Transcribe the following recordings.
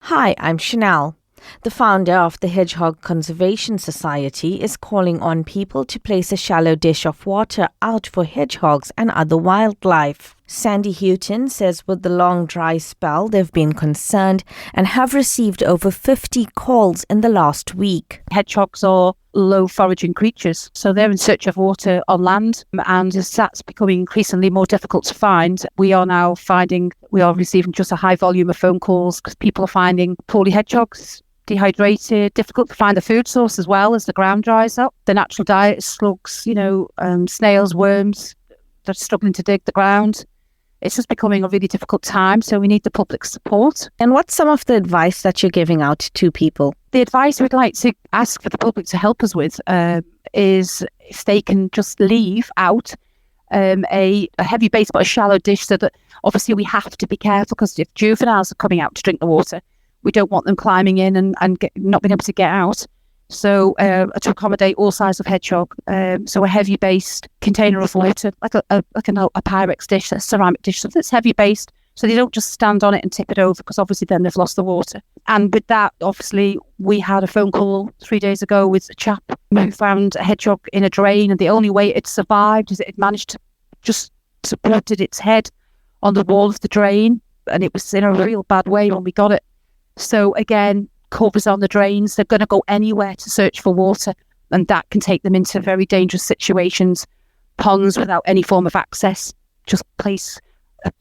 Hi, I'm Chanel. The founder of the Hedgehog Conservation Society is calling on people to place a shallow dish of water out for hedgehogs and other wildlife. Sandy Houghton says with the long dry spell, they've been concerned and have received over 50 calls in the last week. Hedgehogs are low foraging creatures, so they're in search of water on land, and as that's becoming increasingly more difficult to find, we are receiving just a high volume of phone calls because people are finding poorly hedgehogs, dehydrated, difficult to find the food source as well as the ground dries up. The natural diet is slugs, snails, worms. They're struggling to dig the ground. It's just becoming a really difficult time, so we need the public support. And what's some of the advice that you're giving out to people? The advice we'd like to ask for the public to help us with is if they can just leave out a heavy base but a shallow dish, so that obviously we have to be careful because if juveniles are coming out to drink the water, we don't want them climbing in and not being able to get out. So to accommodate all sizes of hedgehog, so a heavy based container of water, like a Pyrex dish, a ceramic dish, something that's heavy based, so they don't just stand on it and tip it over, because obviously then they've lost the water. And with that, obviously, we had a phone call 3 days ago with a chap who found a hedgehog in a drain, and the only way it survived is it had managed to just supported its head on the wall of the drain, and it was in a real bad way when we got it. So again, covers on the drains, they're going to go anywhere to search for water, and that can take them into very dangerous situations. Ponds without any form of access, just place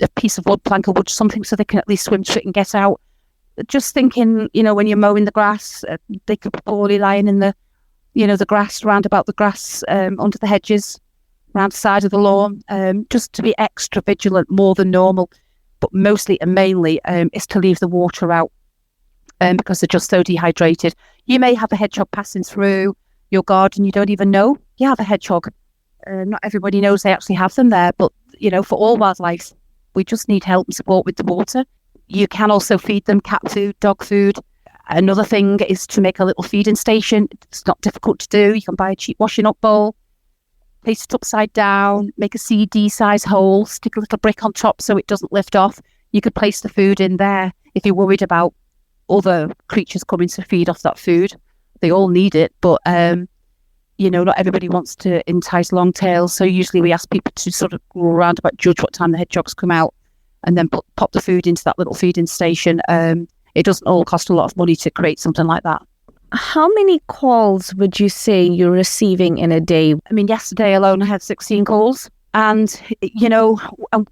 a piece of wood, plank of wood, something so they can at least swim to it and get out. Just thinking, when you're mowing the grass, they could be poorly lying in the grass, round about the grass, under the hedges, round the side of the lawn, just to be extra vigilant, more than normal, but mostly and mainly is to leave the water out. Because they're just so dehydrated. You may have a hedgehog passing through your garden, you don't even know you have a hedgehog. Not everybody knows they actually have them there, but for all wildlife, we just need help and support with the water. You can also feed them cat food, dog food. Another thing is to make a little feeding station. It's not difficult to do. You can buy a cheap washing up bowl, place it upside down, make a CD size hole, stick a little brick on top so it doesn't lift off. You could place the food in there if you're worried about other creatures coming to feed off that food. They all need it, but not everybody wants to entice longtails, so usually we ask people to sort of go around about, judge what time the hedgehogs come out, and then pop the food into that little feeding station. It doesn't all cost a lot of money to create something like that. How many calls would you say you're receiving in a day? I mean, yesterday alone I had 16 calls, and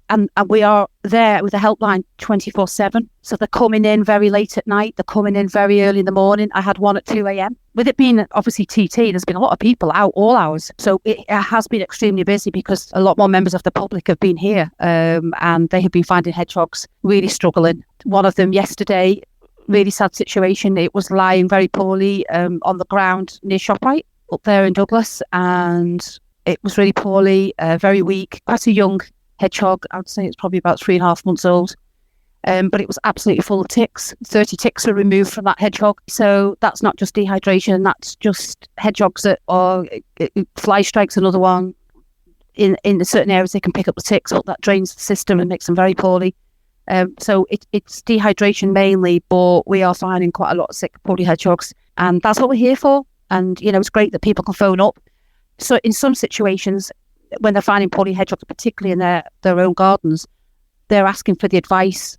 and we are there with a helpline 24/7. So they're coming in very late at night. They're coming in very early in the morning. I had one at 2 a.m. With it being obviously TT, there's been a lot of people out all hours. So it has been extremely busy because a lot more members of the public have been here, and they have been finding hedgehogs really struggling. One of them yesterday, really sad situation. It was lying very poorly on the ground near ShopRite up there in Douglas, and it was really poorly, very weak, quite a young hedgehog. I would say it's probably about 3.5 months old. But it was absolutely full of ticks. 30 ticks were removed from that hedgehog. So that's not just dehydration, that's just hedgehogs that are, fly strikes another one. In certain areas, they can pick up the ticks, but that drains the system and makes them very poorly. So it's dehydration mainly, but we are finding quite a lot of sick, poorly hedgehogs. And that's what we're here for. And, it's great that people can phone up. So in some situations, when they're finding poorly hedgehogs, particularly in their own gardens, they're asking for the advice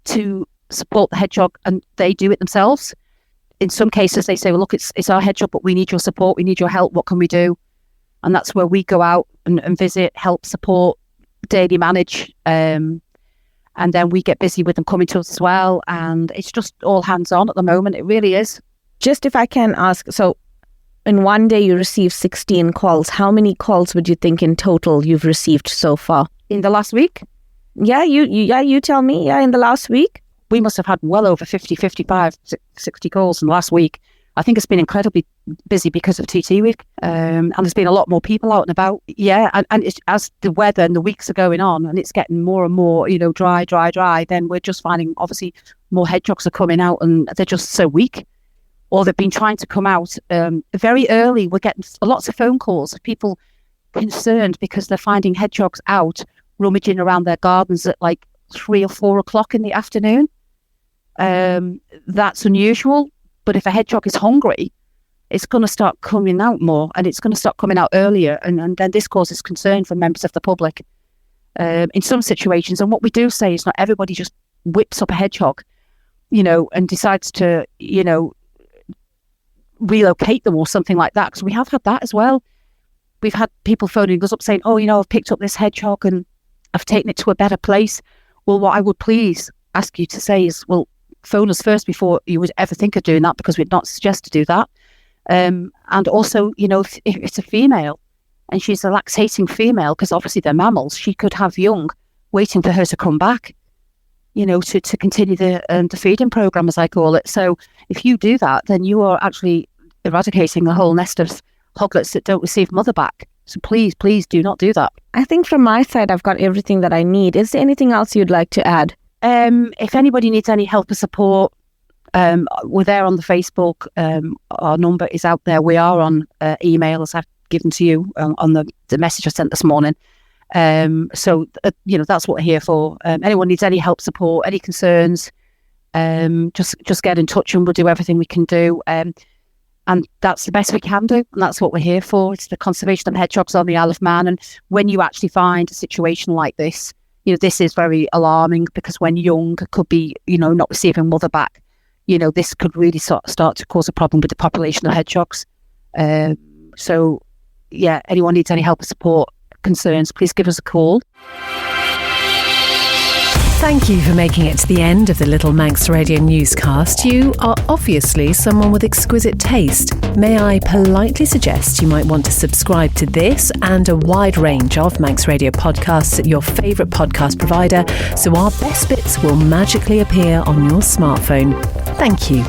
to support the hedgehog, and they do it themselves. In some cases, they say, well, look, it's our hedgehog, but we need your support, we need your help, what can we do? And that's where we go out and visit, help, support, daily manage, and then we get busy with them coming to us as well. And it's just all hands on at the moment, it really is. Just if I can ask, so in one day you receive 16 calls. How many calls would you think in total you've received so far? In the last week? Yeah, you tell me. Yeah, in the last week? We must have had well over 50, 55, 60 calls in the last week. I think it's been incredibly busy because of TT week. And there's been a lot more people out and about. Yeah, and it's, as the weather and the weeks are going on and it's getting more and more, dry, then we're just finding, obviously, more hedgehogs are coming out and they're just so weak. Or they've been trying to come out very early. We're getting lots of phone calls of people concerned because they're finding hedgehogs out rummaging around their gardens at like 3 or 4 o'clock in the afternoon. that's unusual. But if a hedgehog is hungry, it's going to start coming out more, and it's going to start coming out earlier. And then this causes concern for members of the public in some situations. And what we do say is not everybody just whips up a hedgehog, and decides to, relocate them or something like that. Because we have had that as well. We've had people phoning us up saying, oh, I've picked up this hedgehog and I've taken it to a better place. Well, what I would please ask you to say is, well, phone us first before you would ever think of doing that, because we'd not suggest to do that. And also, if it's a female and she's a lactating female, because obviously they're mammals, she could have young waiting for her to come back, to continue the feeding program, as I call it. So if you do that, then you are actually eradicating the whole nest of hoglets that don't receive mother back. So please do not do that. I think from my side, I've got everything that I need. Is there anything else you'd like to add? If anybody needs any help or support, we're there on the Facebook. Our number is out there. We are on email, as I've given to you on the message I sent this morning. So that's what we're here for. Anyone needs any help, support, any concerns, just get in touch and we'll do everything we can do. And that's the best we can do. And that's what we're here for. It's the conservation of hedgehogs on the Isle of Man. And when you actually find a situation like this, this is very alarming, because when young could be, not receiving mother back, this could really start to cause a problem with the population of hedgehogs. So, anyone needs any help or support, concerns, please give us a call. Thank you for making it to the end of the Little Manx Radio newscast. You are obviously someone with exquisite taste. May I politely suggest you might want to subscribe to this and a wide range of Manx Radio podcasts at your favourite podcast provider, so our best bits will magically appear on your smartphone. Thank you.